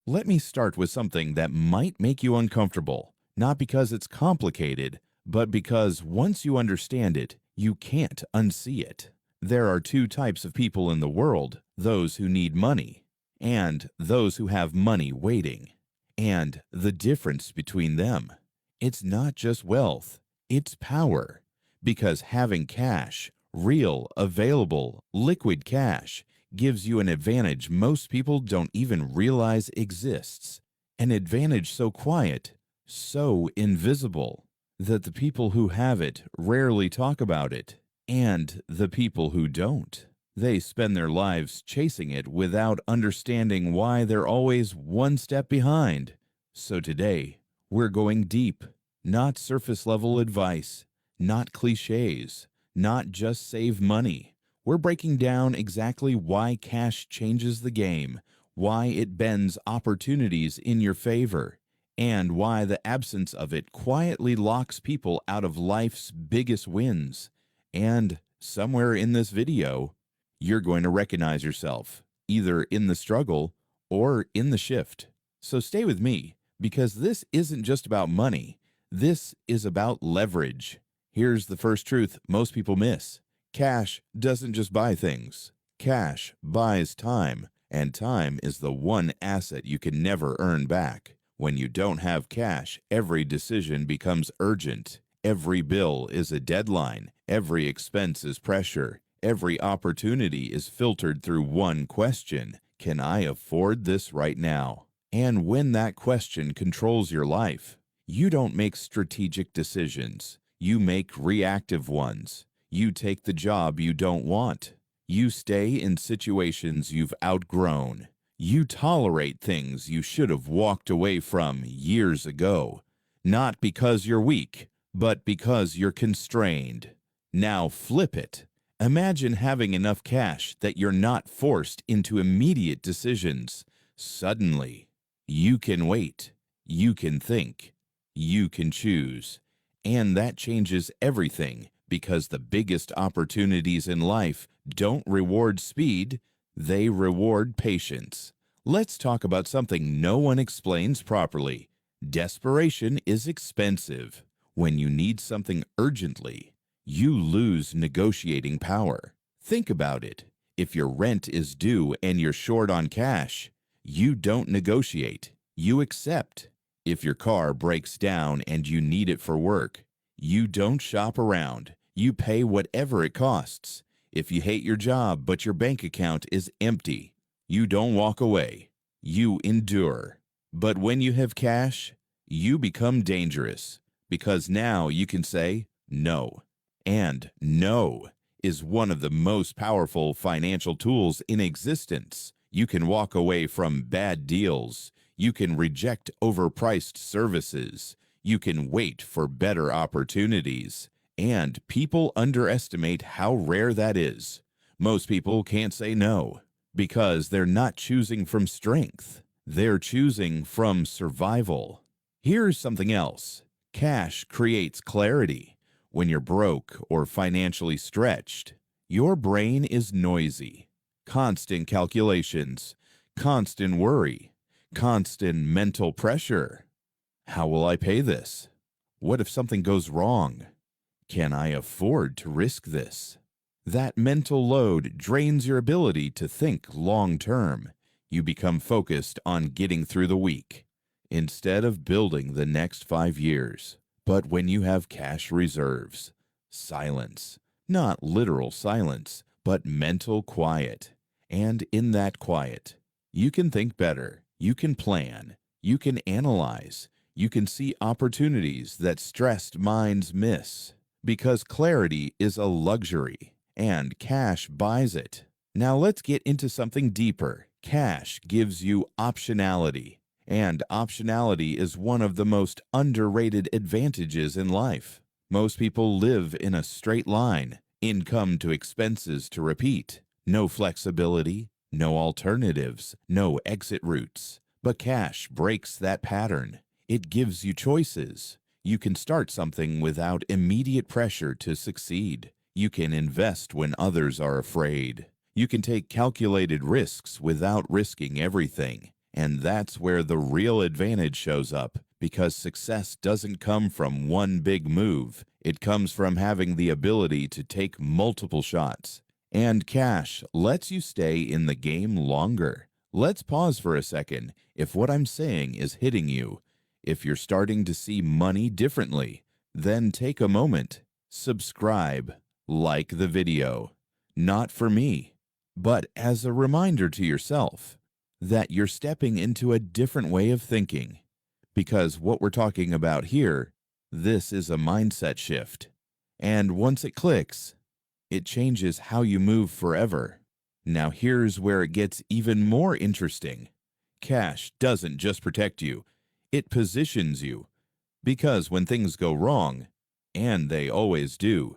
Let me start with something that might make you uncomfortable, not because it's complicated, but because once you understand it, you can't unsee it. There are two types of people in the world: those who need money, and those who have money waiting. And the difference between them, it's not just wealth, it's power. Because having cash, real, available, liquid cash, gives you an advantage most people don't even realize exists. An advantage so quiet, so invisible, that the people who have it rarely talk about it. And the people who don't, they spend their lives chasing it without understanding why they're always one step behind. So today, we're going deep, not surface level advice, not cliches, not just save money. We're breaking down exactly why cash changes the game, why it bends opportunities in your favor, and why the absence of it quietly locks people out of life's biggest wins. And somewhere in this video, you're going to recognize yourself, either in the struggle or in the shift. So stay with me, because this isn't just about money. This is about leverage. Here's the first truth most people miss. Cash doesn't just buy things. Cash buys time, and time is the one asset you can never earn back. When you don't have cash, every decision becomes urgent. Every bill is a deadline. Every expense is pressure. Every opportunity is filtered through one question: can I afford this right now? And when that question controls your life, you don't make strategic decisions. You make reactive ones. You take the job you don't want. You stay in situations you've outgrown. You tolerate things you should have walked away from years ago. Not because you're weak, but because you're constrained. Now flip it. Imagine having enough cash that you're not forced into immediate decisions. Suddenly, you can wait. You can think. You can choose. And that changes everything, because the biggest opportunities in life don't reward speed, they reward patience. Let's talk about something no one explains properly. Desperation is expensive. When you need something urgently, you lose negotiating power. Think about it. If your rent is due and you're short on cash, you don't negotiate, you accept. If your car breaks down and you need it for work, you don't shop around, you pay whatever it costs. If you hate your job but your bank account is empty, you don't walk away, you endure. But when you have cash, you become dangerous, because now you can say no. And no is one of the most powerful financial tools in existence. You can walk away from bad deals. You can reject overpriced services. You can wait for better opportunities. And people underestimate how rare that is. Most people can't say no because they're not choosing from strength. They're choosing from survival. Here's something else. Cash creates clarity. When you're broke or financially stretched, your brain is noisy. Constant calculations, constant worry, constant mental pressure. How will I pay this? What if something goes wrong? Can I afford to risk this? That mental load drains your ability to think long term. You become focused on getting through the week instead of building the next 5 years. But when you have cash reserves, silence, not literal silence, but mental quiet. And in that quiet, you can think better, you can plan, you can analyze, you can see opportunities that stressed minds miss. Because clarity is a luxury, and cash buys it. Now let's get into something deeper. Cash gives you optionality. And optionality is one of the most underrated advantages in life. Most people live in a straight line, income to expenses to repeat. No flexibility, no alternatives, no exit routes. But cash breaks that pattern. It gives you choices. You can start something without immediate pressure to succeed. You can invest when others are afraid. You can take calculated risks without risking everything. And that's where the real advantage shows up, because success doesn't come from one big move. It comes from having the ability to take multiple shots. And cash lets you stay in the game longer. Let's pause for a second if what I'm saying is hitting you. If you're starting to see money differently, then take a moment, subscribe, like the video. Not for me, but as a reminder to yourself that you're stepping into a different way of thinking. Because what we're talking about here, this is a mindset shift. And once it clicks, it changes how you move forever. Now here's where it gets even more interesting. Cash doesn't just protect you, it positions you. Because when things go wrong, and they always do,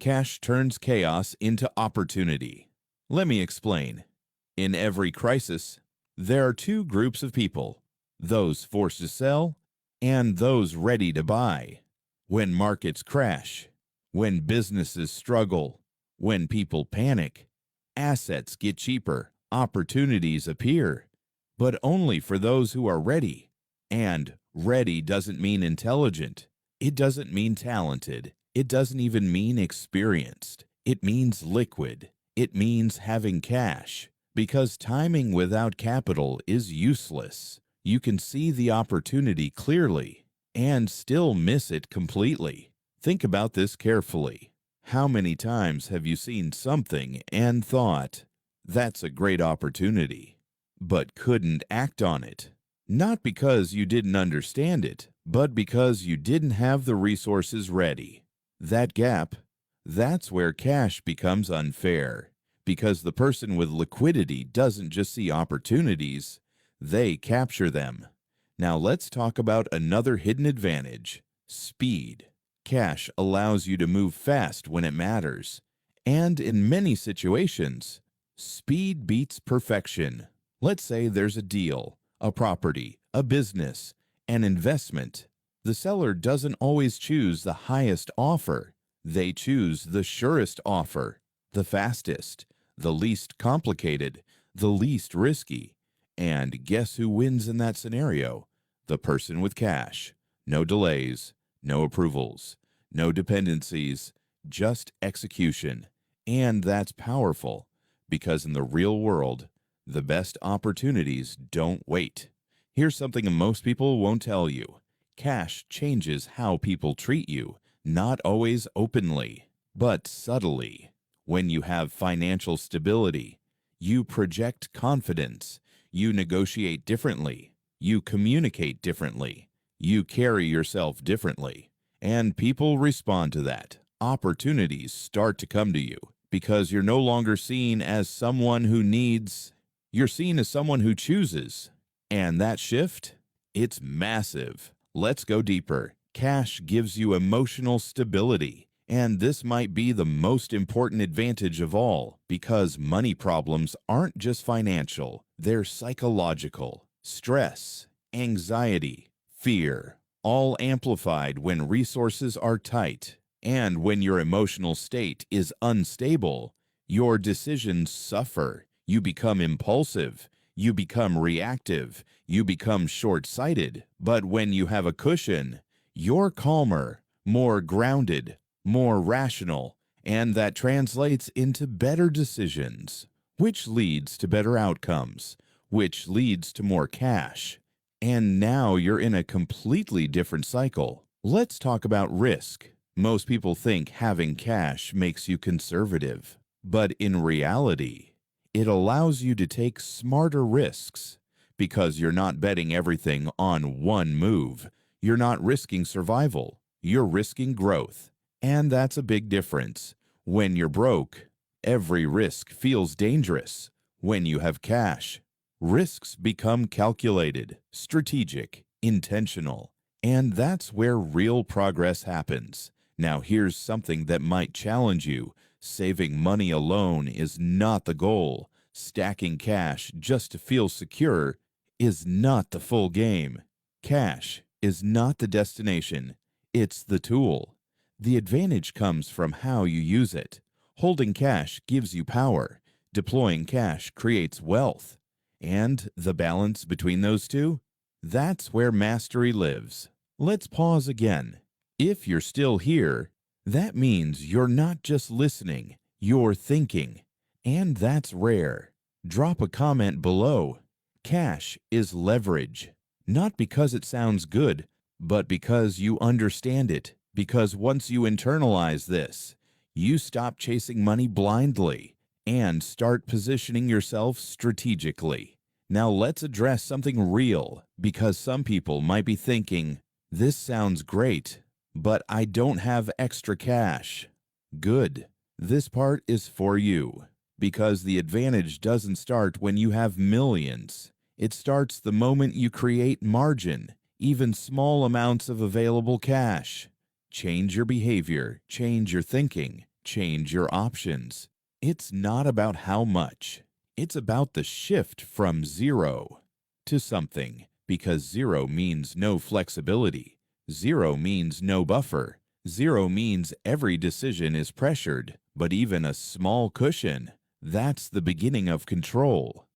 cash turns chaos into opportunity. Let me explain. In every crisis, there are two groups of people, those forced to sell and those ready to buy. When markets crash, when businesses struggle, when people panic, assets get cheaper, opportunities appear, but only for those who are ready. And ready doesn't mean intelligent. It doesn't mean talented. It doesn't even mean experienced. It means liquid. It means having cash. Because timing without capital is useless. You can see the opportunity clearly and still miss it completely. Think about this carefully. How many times have you seen something and thought, that's a great opportunity, but couldn't act on it? Not because you didn't understand it, but because you didn't have the resources ready. That gap, that's where cash becomes unfair. Because the person with liquidity doesn't just see opportunities, they capture them. Now let's talk about another hidden advantage, speed. Cash allows you to move fast when it matters. And in many situations, speed beats perfection. Let's say there's a deal, a property, a business, an investment. The seller doesn't always choose the highest offer. They choose the surest offer, the fastest, the least complicated, the least risky. And guess who wins in that scenario? The person with cash. No delays, no approvals, no dependencies, just execution. And that's powerful, because in the real world, the best opportunities don't wait. Here's something most people won't tell you. Cash changes how people treat you, not always openly, but subtly. When you have financial stability, you project confidence, you negotiate differently, you communicate differently, you carry yourself differently, and people respond to that. Opportunities start to come to you because you're no longer seen as someone who needs, you're seen as someone who chooses. And that shift, it's massive. Let's go deeper. Cash gives you emotional stability. And this might be the most important advantage of all, because money problems aren't just financial, they're psychological. Stress, anxiety, fear, all amplified when resources are tight. And when your emotional state is unstable, your decisions suffer. You become impulsive, you become reactive, you become short-sighted. But when you have a cushion, you're calmer, more grounded, more rational, and that translates into better decisions, which leads to better outcomes, which leads to more cash. And now you're in a completely different cycle. Let's talk about risk. Most people think having cash makes you conservative, but in reality, it allows you to take smarter risks because you're not betting everything on one move. You're not risking survival, you're risking growth. And that's a big difference. When you're broke, every risk feels dangerous. When you have cash, risks become calculated, strategic, intentional. And that's where real progress happens. Now here's something that might challenge you. Saving money alone is not the goal. Stacking cash just to feel secure is not the full game. Cash is not the destination. It's the tool. The advantage comes from how you use it. Holding cash gives you power. Deploying cash creates wealth. And the balance between those two? That's where mastery lives. Let's pause again. If you're still here, that means you're not just listening, you're thinking. And that's rare. Drop a comment below. Cash is leverage. Not because it sounds good, but because you understand it. Because once you internalize this, you stop chasing money blindly and start positioning yourself strategically. Now let's address something real, because some people might be thinking, this sounds great, but I don't have extra cash. Good. This part is for you, because the advantage doesn't start when you have millions. It starts the moment you create margin, even small amounts of available cash. Change your behavior, change your thinking, change your options. It's not about how much. It's about the shift from zero to something, because zero means no flexibility. Zero means no buffer. Zero means every decision is pressured, but even a small cushion, that's the beginning of control.